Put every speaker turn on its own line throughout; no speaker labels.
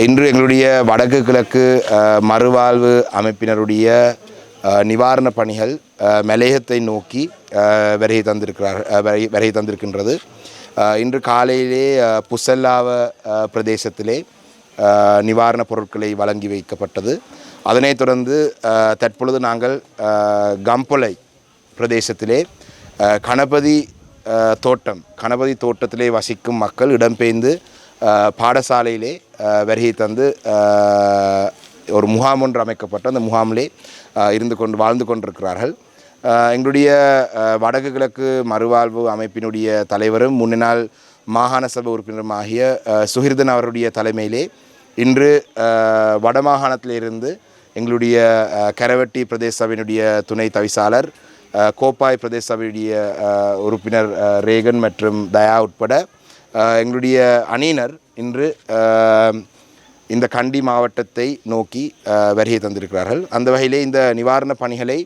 இன்று எங்களுடைய வடக்கு கிழக்கு மறுவாழ்வு அமைப்பினருடைய நிவாரணப் பணிகள் மலையகத்தை நோக்கி வருகை தந்திருக்கின்றது. இன்று காலையிலே புசல்லாவ பிரதேசத்திலே நிவாரணப் பொருட்களை வழங்கி வைக்கப்பட்டது. அதனைத் தொடர்ந்து தற்பொழுது நாங்கள் கம்பொலை பிரதேசத்திலே கணபதி தோட்டத்திலே வசிக்கும் மக்கள் இடம்பெயர்ந்து பாடசாலையிலே வருகை தந்து ஒரு முகாம் ஒன்று அமைக்கப்பட்டு அந்த முகாமிலே வாழ்ந்து கொண்டிருக்கிறார்கள். எங்களுடைய வடக்கு கிழக்கு மறுவாழ்வு அமைப்பினுடைய தலைவரும் முன்னாள் மாகாண சபை உறுப்பினருமாகிய சுஹிர்தன் அவருடைய தலைமையிலே இன்று வடமாகாணத்திலிருந்து எங்களுடைய கரவட்டி பிரதேச சபையினுடைய துணை தவிசாளர், கோப்பாய் பிரதேச சபையுடைய உறுப்பினர் ரேகன் மற்றும் தயா உட்பட எங்களுடைய அணியினர் இன்று இந்த கண்டி மாவட்டத்தை நோக்கி வருகை தந்திருக்கிறார்கள். அந்த வகையிலே இந்த நிவாரணப் பணிகளை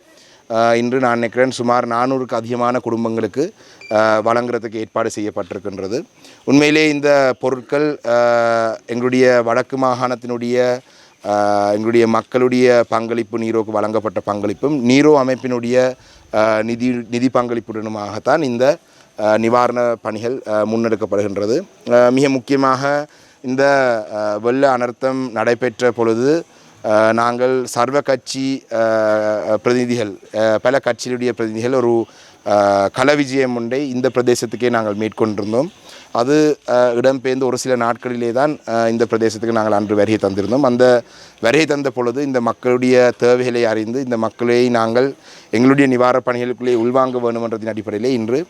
இன்று நான் நினைக்கிறேன் சுமார் 400க்கு அதிகமான குடும்பங்களுக்கு வழங்குறதுக்கு ஏற்பாடு செய்யப்பட்டிருக்கின்றது. உண்மையிலே இந்த பொருட்கள் எங்களுடைய வடக்கு மாகாணத்தினுடைய எங்களுடைய மக்களுடைய பங்களிப்பு, நீரோக்கு வழங்கப்பட்ட பங்களிப்பும் நீரோ அமைப்பினுடைய நிதி பங்களிப்புடனுமாகத்தான் இந்த நிவாரண பணிகள் முன்னெடுக்கப்படுகின்றது. மிக முக்கியமாக இந்த வெள்ள அனர்த்தம் நடைபெற்ற பொழுது நாங்கள் சர்வ கட்சி பிரதிநிதிகள், பல கட்சிகளுடைய பிரதிநிதிகள் ஒரு கள விஜயம் ஒன்றை இந்த பிரதேசத்துக்கே நாங்கள் மேற்கொண்டிருந்தோம். அது இடம்பெயர்ந்து ஒரு சில நாட்களிலே தான் இந்த பிரதேசத்துக்கு நாங்கள் அன்று வருகை தந்திருந்தோம். அந்த வருகை தந்த பொழுது இந்த மக்களுடைய தேவைகளை அறிந்து இந்த மக்களை நாங்கள் எங்களுடைய நிவாரணப் பணிகளுக்குள்ளே உள்வாங்க வேண்டும் என்றதின் அடிப்படையிலே இன்று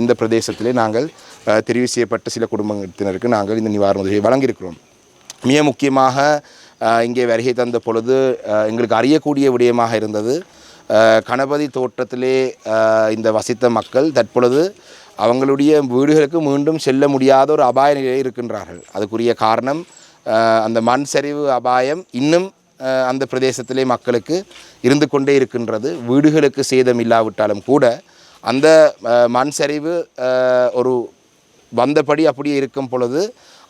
இந்த பிரதேசத்திலே நாங்கள் தெரிவு செய்யப்பட்ட சில குடும்பத்தினருக்கு நாங்கள் இந்த நிவாரண உதவியை வழங்கியிருக்கிறோம். மிக முக்கியமாக இங்கே வருகை தந்த பொழுது எங்களுக்கு அறியக்கூடிய விடயமாக இருந்தது, கணபதி தோட்டத்திலே இந்த வசித்த மக்கள் தற்பொழுது அவங்களுடைய வீடுகளுக்கு மீண்டும் செல்ல முடியாத ஒரு அபாய நிலையில் இருக்கின்றார்கள். அதுக்குரிய காரணம் அந்த மண் சரிவு அபாயம் இன்னும் அந்த பிரதேசத்திலே மக்களுக்கு இருந்து கொண்டே இருக்கின்றது. வீடுகளுக்கு சேதம் இல்லாவிட்டாலும் கூட அந்த மண் சரிவு ஒரு வந்தபடி அப்படியே இருக்கும் பொழுது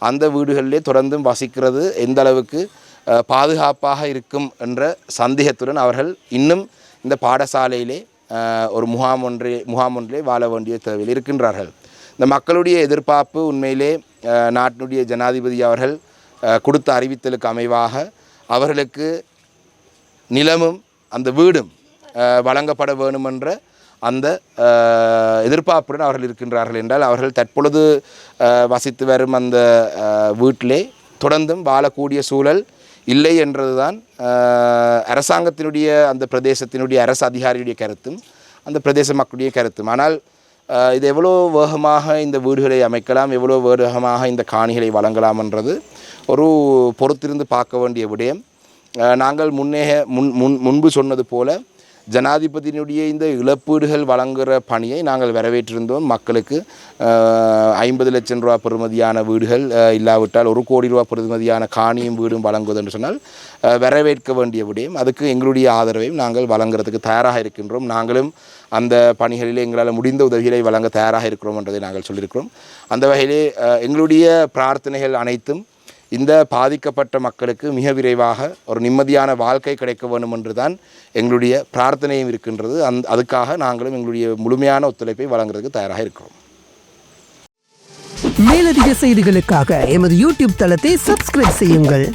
அந்த வீடுகளிலே தொடர்ந்தும் வசிக்கிறது எந்த அளவுக்கு பாதுகாப்பாக இருக்கும் என்ற சந்தேகத்துடன் அவர்கள் இன்னும் இந்த பாடசாலையிலே ஒரு முகாம் ஒன்றிலே வாழ வேண்டிய தேவையில் இருக்கின்றார்கள். இந்த மக்களுடைய எதிர்பார்ப்பு உண்மையிலே நாட்டினுடைய ஜனாதிபதி அவர்கள் கொடுத்த அறிவித்தலுக்கு அமைவாக அவர்களுக்கு நிலமும் அந்த வீடும் வழங்கப்பட வேண்டும் என்ற அந்த எதிர்பார்ப்புடன் அவர்கள் இருக்கின்றார்கள் என்றால் அவர்கள் தற்பொழுது வசித்து வரும் அந்த வீட்டிலே தொடர்ந்தும் வாழக்கூடிய சூழல் இல்லை என்றதுதான் அரசாங்கத்தினுடைய அந்த பிரதேசத்தினுடைய அரசு அதிகாரியுடைய கருத்தும் அந்த பிரதேச மக்களுடைய கருத்தும். ஆனால் இது எவ்வளோ வேகமாக இந்த வீடுகளை அமைக்கலாம், எவ்வளோ வேகமாக இந்த காணிகளை வழங்கலாம் என்றது ஒரு பொறுத்திருந்து பார்க்க வேண்டிய விடயம். நாங்கள் முன்பு சொன்னது போல ஜனாதிபதியினுடைய இந்த இழப்பீடுகள் வழங்குகிற பணியை நாங்கள் வரவேற்றிருந்தோம். மக்களுக்கு 50 லட்சம் ரூபா பெறுமதியான வீடுகள் இல்லாவிட்டால் 1 கோடி ரூபா பெறுமதியான காணியும் வீடும் வழங்குவது என்று சொன்னால் வரவேற்க வேண்டிய விடயம். அதுக்கு எங்களுடைய ஆதரவையும் நாங்கள் வழங்குறதுக்கு தயாராக இருக்கின்றோம். நாங்களும் அந்த பணிகளில் எங்களால் முடிந்த உதவிகளை வழங்க தயாராக இருக்கிறோம் என்றதை நாங்கள் சொல்லியிருக்கிறோம். அந்த வகையிலே எங்களுடைய பிரார்த்தனைகள் அனைத்தும் இந்த பாதிக்கப்பட்ட மக்களுக்கு மிக விரைவாக ஒரு நிம்மதியான வாழ்க்கை கிடைக்க வேண்டும் என்று தான் எங்களுடைய பிரார்த்தனையும் இருக்கின்றது. அதுக்காக நாங்களும் எங்களுடைய முழுமையான ஒத்துழைப்பை வழங்குறதுக்கு தயாராக இருக்கிறோம்.
மேலதிக செய்திகளுக்காக எமது யூடியூப் தளத்தை சப்ஸ்கிரைப் செய்யுங்கள்.